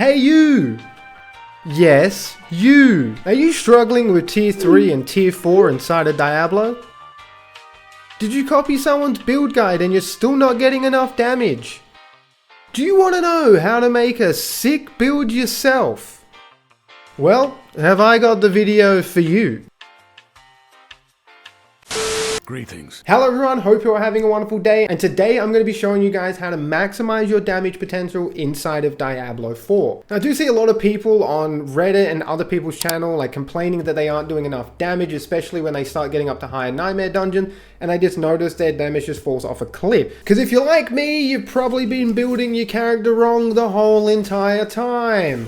Hey you! Yes, you! Are you struggling with tier 3 and tier 4 inside of Diablo? Did you copy someone's build guide and you're still not getting enough damage? Do you want to know how to make a sick build yourself? Well, have I got the video for you. Greetings. Hello everyone, hope you're having a wonderful day, and today I'm going to be showing you guys how to maximize your damage potential inside of Diablo 4. Now, I do see a lot of people on Reddit and other people's channel like complaining that they aren't doing enough damage, especially when they start getting up to higher nightmare dungeon, and I just noticed their damage just falls off a cliff. Because if you're like me, you've probably been building your character wrong the whole entire time.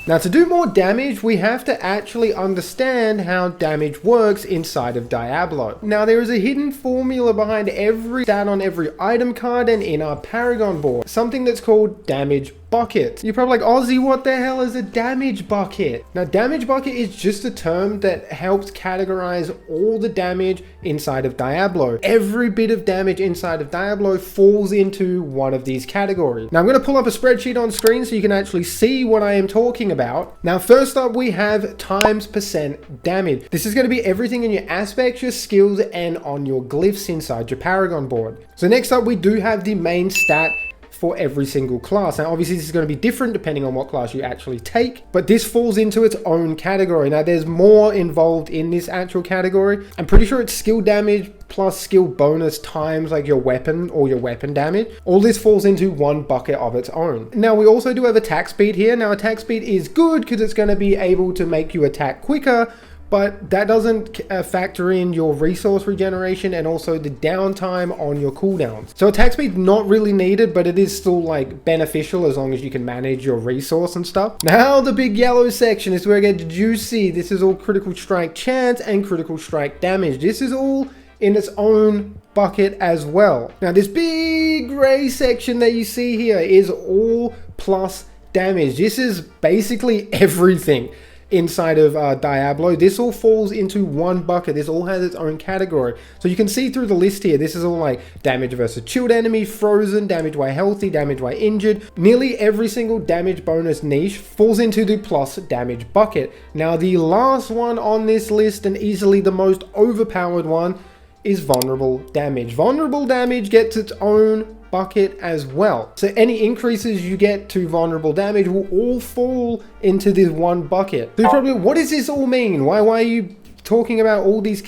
Now, to do more damage, we have to actually understand how damage works inside of Diablo. Now, there is a hidden formula behind every stat on every item card and in our Paragon board, something that's called damage bucket. You're probably like, Ozzy, what the hell is a damage bucket? Now, damage bucket is just a term that helps categorize all the damage inside of Diablo. Every bit of damage inside of Diablo falls into one of these categories. Now, I'm going to pull up a spreadsheet on screen so you can actually see what I am talking about. Now, first up, we have times percent damage. This is going to be everything in your aspects, your skills, and on your glyphs inside your Paragon board. So next up, we do have the main stat for every single class. Now, obviously this is going to be different depending on what class you actually take, but this falls into its own category. Now, there's more involved in this actual category. I'm pretty sure it's skill damage plus skill bonus times like your weapon or your weapon damage. All this falls into one bucket of its own. Now, we also do have attack speed here. Now, attack speed is good because it's going to be able to make you attack quicker, but that doesn't factor in your resource regeneration and also the downtime on your cooldowns. So attack speed not really needed, but it is still like beneficial as long as you can manage your resource and stuff. Now the big yellow section is where it gets juicy. This is all critical strike chance and critical strike damage. This is all in its own bucket as well. Now this big gray section that you see here is all plus damage. This is basically everything inside of Diablo. This all falls into one bucket. This all has its own category. So you can see through the list here, this is all like damage versus chilled enemy, frozen, damage while healthy, damage while injured. Nearly every single damage bonus niche falls into the plus damage bucket. Now, the last one on this list, and easily the most overpowered one, is vulnerable damage. Vulnerable damage gets its own bucket as well. So any increases you get to vulnerable damage will all fall into this one bucket. So you're probably, what does this all mean? Why are you talking about all these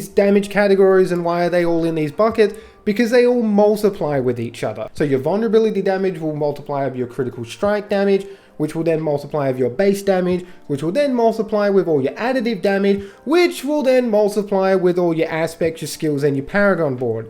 damage categories and why are they all in these buckets? Because they all multiply with each other. So your vulnerability damage will multiply with your critical strike damage, which will then multiply with your base damage, which will then multiply with all your additive damage, which will then multiply with all your aspects, your skills, and your Paragon board.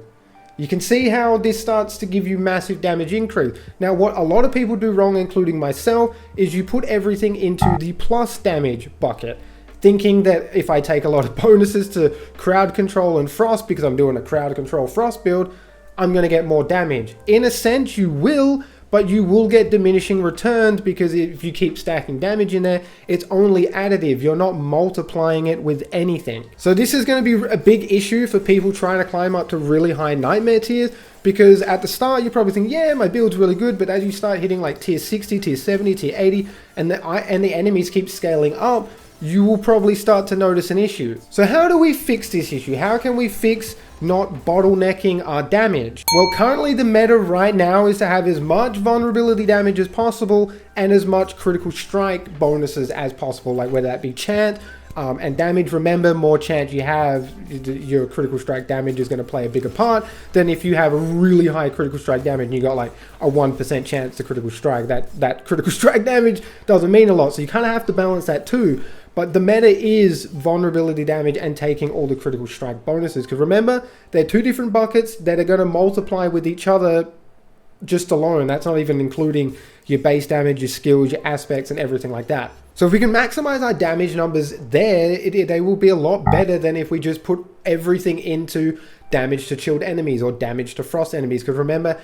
You can see how this starts to give you massive damage increase. Now, what a lot of people do wrong, including myself, is you put everything into the plus damage bucket, thinking that if I take a lot of bonuses to crowd control and frost, because I'm doing a crowd control frost build, I'm going to get more damage. In a sense, you will, but you will get diminishing returns because if you keep stacking damage in there, it's only additive. You're not multiplying it with anything. So this is going to be a big issue for people trying to climb up to really high nightmare tiers, because at the start you probably think, yeah, my build's really good, but as you start hitting like tier 60, tier 70, tier 80, and the enemies keep scaling up, you will probably start to notice an issue. So how do we fix this issue? How can we fix not bottlenecking our damage? Well, currently the meta right now is to have as much vulnerability damage as possible and as much critical strike bonuses as possible, like whether that be chant and damage. Remember, more chant you have, your critical strike damage is going to play a bigger part than if you have a really high critical strike damage and you got like a 1% chance to critical strike. That critical strike damage doesn't mean a lot, so you kind of have to balance that too. But the meta is vulnerability damage and taking all the critical strike bonuses. Because remember, they're two different buckets that are going to multiply with each other just alone. That's not even including your base damage, your skills, your aspects, and everything like that. So if we can maximize our damage numbers there, they will be a lot better than if we just put everything into damage to chilled enemies or damage to frost enemies, because remember,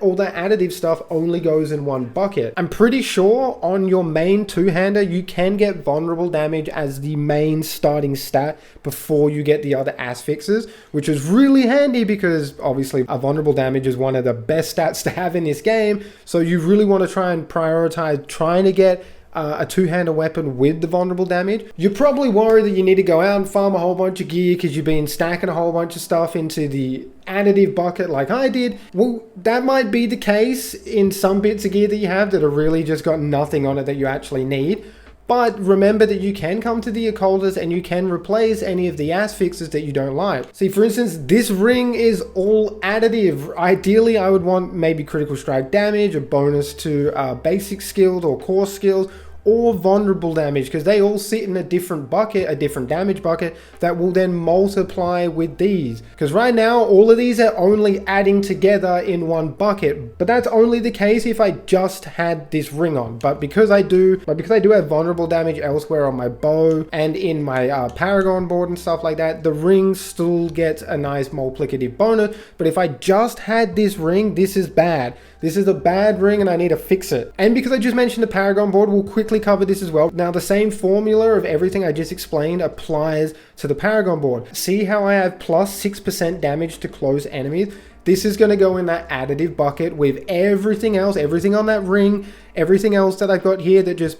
all that additive stuff only goes in one bucket. I'm pretty sure on your main two-hander you can get vulnerable damage as the main starting stat before you get the other ass fixes, which is really handy because obviously a vulnerable damage is one of the best stats to have in this game. So you really want to try and prioritize trying to get a two-hander weapon with the vulnerable damage. You're probably worried that you need to go out and farm a whole bunch of gear because you've been stacking a whole bunch of stuff into the additive bucket like I did. Well, that might be the case in some bits of gear that you have that are really just got nothing on it that you actually need. But remember that you can come to the occultist and you can replace any of the ass fixes that you don't like. See, for instance, this ring is all additive. Ideally, I would want maybe critical strike damage, a bonus to basic skills or core skills, or vulnerable damage, because they all sit in a different bucket, a different damage bucket that will then multiply with these. Because right now, all of these are only adding together in one bucket, but that's only the case if I just had this ring on. But because I do have vulnerable damage elsewhere on my bow and in my Paragon board and stuff like that, the ring still gets a nice multiplicative bonus. But if I just had this ring, this is bad. This is a bad ring and I need to fix it. And because I just mentioned the Paragon board, we'll quickly cover this as well. Now, the same formula of everything I just explained applies to the Paragon board. See how I have plus 6% damage to close enemies? This is going to go in that additive bucket with everything else, everything on that ring, everything else that I've got here that just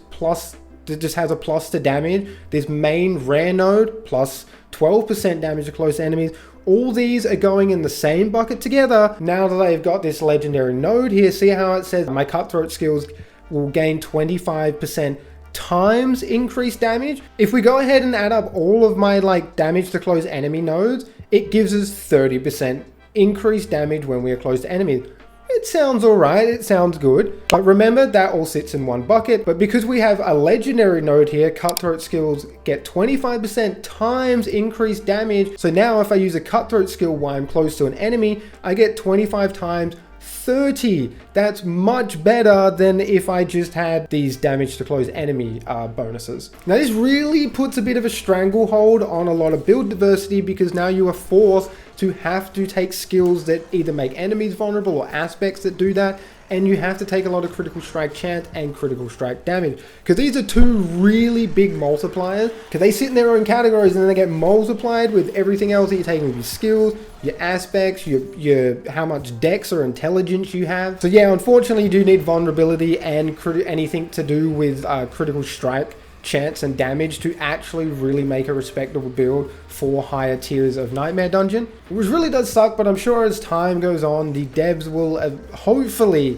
has a plus to damage. This main rare node plus 12% damage to close enemies. All these are going in the same bucket together. Now that I've got this legendary node here, see how it says my cutthroat skills will gain 25% times increased damage. If we go ahead and add up all of my damage to close enemy nodes, it gives us 30% increased damage when we are close to enemies. It sounds alright, it sounds good, but remember that all sits in one bucket. But because we have a legendary node here, cutthroat skills get 25% times increased damage. So now if I use a cutthroat skill while I'm close to an enemy, I get 25 times 30. That's much better than if I just had these damage to close enemy bonuses. Now this really puts a bit of a stranglehold on a lot of build diversity, because now you are forced to have to take skills that either make enemies vulnerable or aspects that do that, and you have to take a lot of critical strike chance and critical strike damage, because these are two really big multipliers, because they sit in their own categories and then they get multiplied with everything else that you're taking with your skills, your aspects, your how much dex or intelligence you have. So yeah, unfortunately you do need vulnerability and anything to do with critical strike chance and damage to actually really make a respectable build for higher tiers of Nightmare Dungeon, which really does suck. But I'm sure as time goes on, the devs will hopefully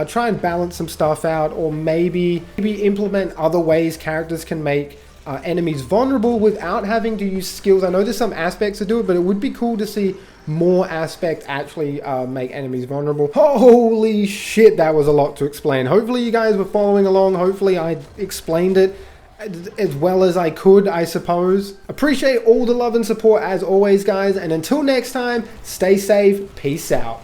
try and balance some stuff out, or maybe implement other ways characters can make enemies vulnerable without having to use skills. I know there's some aspects to do it, but it would be cool to see more aspects actually make enemies vulnerable. Holy shit, that was a lot to explain. Hopefully you guys were following along. Hopefully I explained it as well as I could, I suppose. Appreciate all the love and support as always, guys, and until next time, stay safe, peace out.